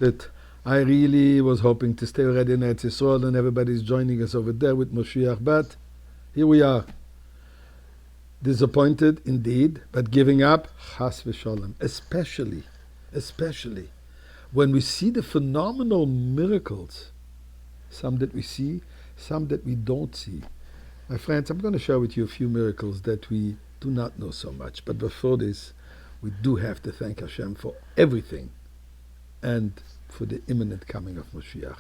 that I really was hoping to stay already in Eretz Yisrael and everybody's joining us over there with Moshiach, but here we are. Disappointed indeed, but giving up, chas v'sholem. Especially when we see the phenomenal miracles, some that we see, some that we don't see. My friends, I'm going to share with you a few miracles that we do not know so much, but before this, we do have to thank Hashem for everything and for the imminent coming of Moshiach.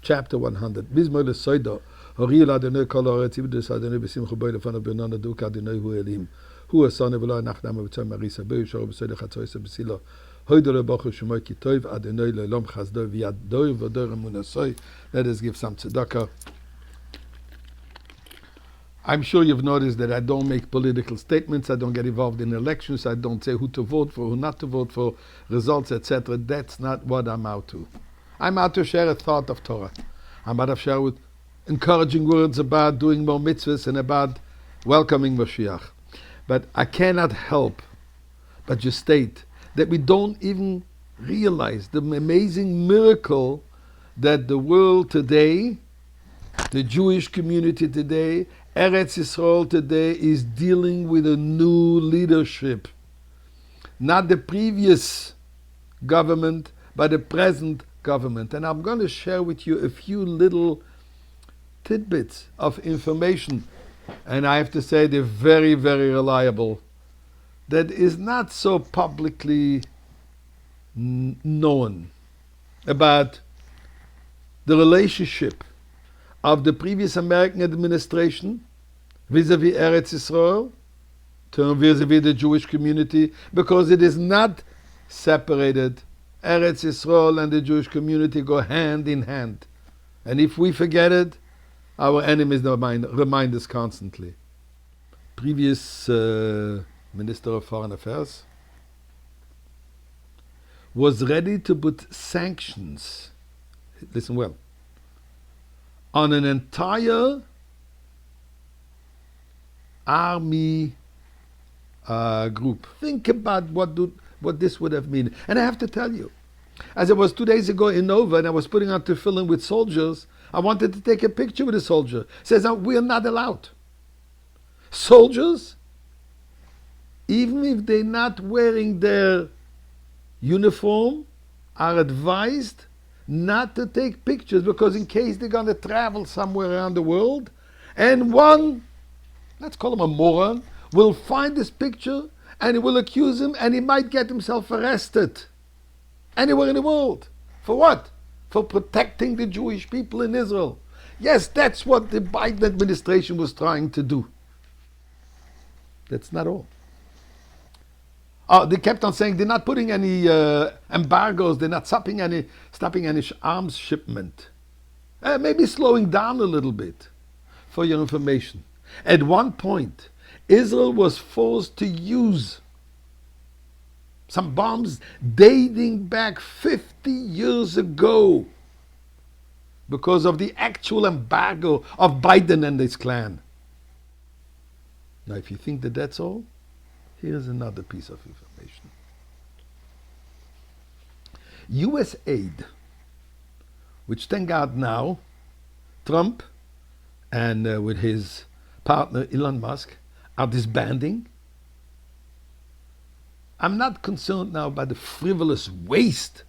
Chapter 100. Bizmoy lesoido, hori l'Adonai kol haaretz ibudus Adonai b'simcha boi lefanav b'nana duka Adonai hu elim. Hu asane v'lo anachnama v'tzoi marisa b'yu shoro b'soide chatzoisa b'silo. Hoido lebachu shemoy ki tov Adonai le'lom chasdo v'yadoi v'dor emunasoi. Let us give some tzedakah. I'm sure you've noticed that I don't make political statements, I don't get involved in elections, I don't say who to vote for, who not to vote for, results, etc. That's not what I'm out to. I'm out to share a thought of Torah. I'm out to share with encouraging words about doing more mitzvahs and about welcoming Mashiach. But I cannot help but just state that we don't even realize the amazing miracle that the world today, the Jewish community today, Eretz Yisrael today is dealing with a new leadership. Not the previous government, but the present government. And I'm going to share with you a few little tidbits of information. And I have to say they're very, very reliable. That is not so publicly known about the relationship of the previous American administration vis-a-vis Eretz Yisrael, vis-a-vis the Jewish community, because it is not separated. Eretz Yisrael and the Jewish community go hand in hand. And if we forget it, our enemies remind us constantly. Previous Minister of Foreign Affairs was ready to put sanctions, listen well, on an entire army group. Think about what this would have meant. And I have to tell you, as I was 2 days ago in Nova and I was putting out tefillin with soldiers, I wanted to take a picture with a soldier. Says, we are not allowed. Soldiers, even if they're not wearing their uniform, are advised not to take pictures, because in case they're going to travel somewhere around the world and one, let's call him a moron, will find this picture and he will accuse him and he might get himself arrested anywhere in the world. For what? For protecting the Jewish people in Israel. Yes, that's what the Biden administration was trying to do. That's not all. They kept on saying they're not putting any embargoes, they're not stopping any arms shipment. Maybe slowing down a little bit, for your information. At one point, Israel was forced to use some bombs dating back 50 years ago because of the actual embargo of Biden and his clan. Now, if you think that that's all, here's another piece of information. US aid, which thank God now, Trump and with his partner Elon Musk are disbanding. I'm not concerned now by the frivolous waste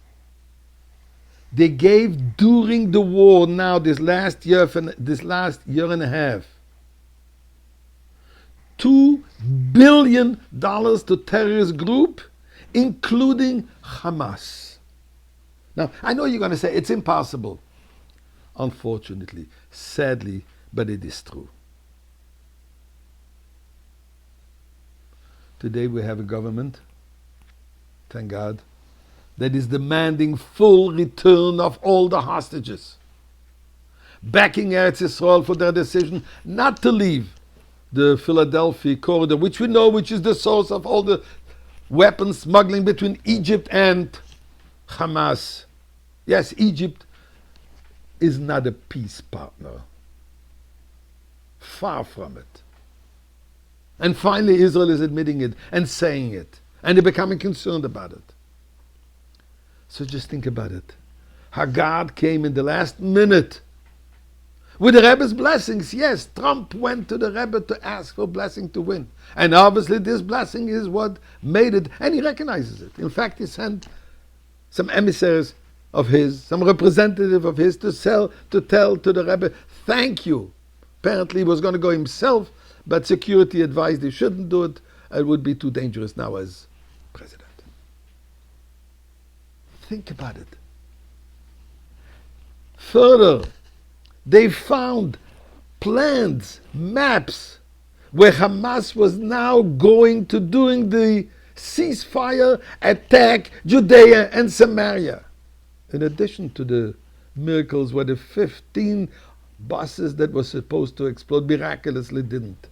they gave during the war now this last year and a half. $2 billion to terrorist group, including Hamas. Now, I know you're going to say it's impossible. Unfortunately, sadly, but it is true. Today we have a government, thank God, that is demanding full return of all the hostages, backing Eretz Yisrael for their decision not to leave the Philadelphia corridor, which we know which is the source of all the weapons smuggling between Egypt and Hamas. Yes, Egypt is not a peace partner. Far from it. And finally Israel is admitting it and saying it. And they're becoming concerned about it. So just think about it. Haggard came in the last minute. With the Rebbe's blessings, yes, Trump went to the Rebbe to ask for blessing to win. And obviously this blessing is what made it, and he recognizes it. In fact, he sent some emissaries of his, some representative of his to tell to the Rebbe, thank you. Apparently he was going to go himself, but security advised he shouldn't do it. It would be too dangerous now as president. Think about it. Further, they found plans, maps, where Hamas was now going to doing the ceasefire, attack Judea and Samaria. In addition to the miracles where the 15 buses that were supposed to explode miraculously didn't.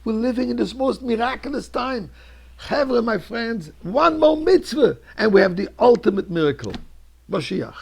We're living in this most miraculous time. Chevra, my friends, one more mitzvah, and we have the ultimate miracle, Mashiach.